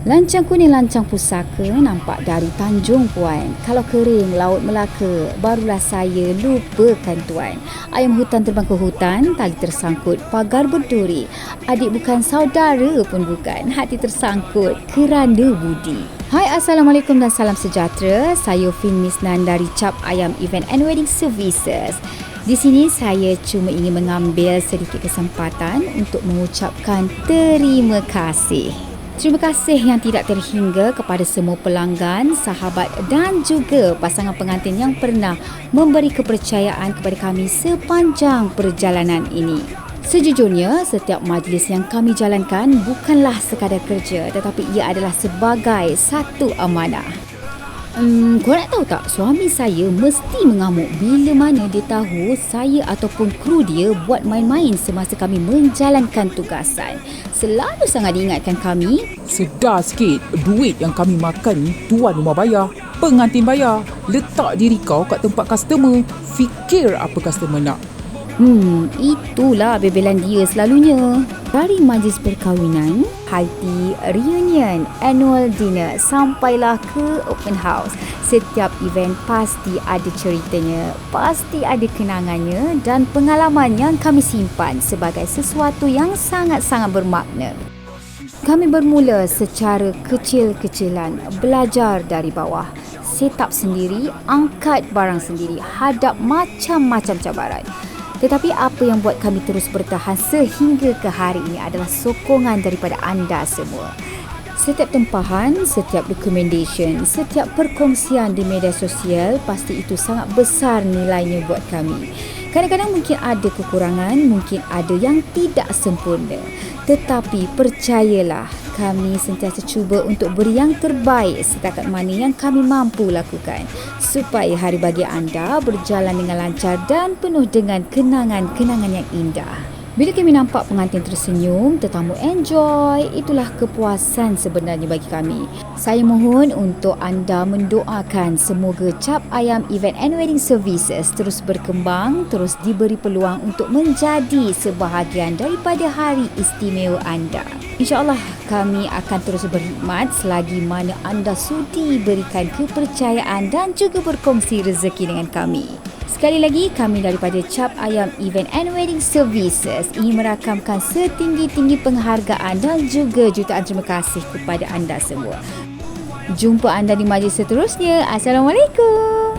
Lancang kuning lancang pusaka nampak dari Tanjung Puan. Kalau kering Laut Melaka, barulah saya lupakan tuan. Ayam hutan terbang ke hutan, tali tersangkut, pagar berduri. Adik bukan saudara pun bukan, hati tersangkut kerana budi. Hai, Assalamualaikum dan salam sejahtera. Saya Fin Misnan dari Cap Ayam Event and Wedding Services. Di sini saya cuma ingin mengambil sedikit kesempatan untuk mengucapkan terima kasih. Terima kasih yang tidak terhingga kepada semua pelanggan, sahabat dan juga pasangan pengantin yang pernah memberi kepercayaan kepada kami sepanjang perjalanan ini. Sejujurnya, setiap majlis yang kami jalankan bukanlah sekadar kerja, tetapi ia adalah sebagai satu amanah. Kau nak tahu tak, suami saya mesti mengamuk bila mana dia tahu saya ataupun kru dia buat main-main semasa kami menjalankan tugasan. Selalu sangat diingatkan kami, sedar sikit, duit yang kami makan ni tuan rumah bayar, pengantin bayar. Letak diri kau kat tempat customer, fikir apa customer nak. Itulah bebelan dia selalunya. Dari majlis perkahwinan, high tea, reunion, annual dinner, sampailah ke open house. Setiap event pasti ada ceritanya, pasti ada kenangannya dan pengalaman yang kami simpan sebagai sesuatu yang sangat-sangat bermakna. Kami bermula secara kecil-kecilan, belajar dari bawah, set up sendiri, angkat barang sendiri, hadap macam-macam cabaran. Tetapi apa yang buat kami terus bertahan sehingga ke hari ini adalah sokongan daripada anda semua. Setiap tempahan, setiap recommendation, setiap perkongsian di media sosial, pasti itu sangat besar nilainya buat kami. Kadang-kadang mungkin ada kekurangan, mungkin ada yang tidak sempurna. Tetapi percayalah, kami sentiasa cuba untuk beri yang terbaik setakat mana yang kami mampu lakukan supaya hari bagi anda berjalan dengan lancar dan penuh dengan kenangan-kenangan yang indah. Bila kami nampak pengantin tersenyum, tetamu enjoy, itulah kepuasan sebenarnya bagi kami. Saya mohon untuk anda mendoakan semoga Cap Ayam Event and Wedding Services terus berkembang, terus diberi peluang untuk menjadi sebahagian daripada hari istimewa anda. InsyaAllah kami akan terus berkhidmat selagi mana anda sudi berikan kepercayaan dan juga berkongsi rezeki dengan kami. Sekali lagi, kami daripada Cap Ayam Event and Wedding Services ingin merakamkan setinggi-tinggi penghargaan dan juga jutaan terima kasih kepada anda semua. Jumpa anda di majlis seterusnya. Assalamualaikum.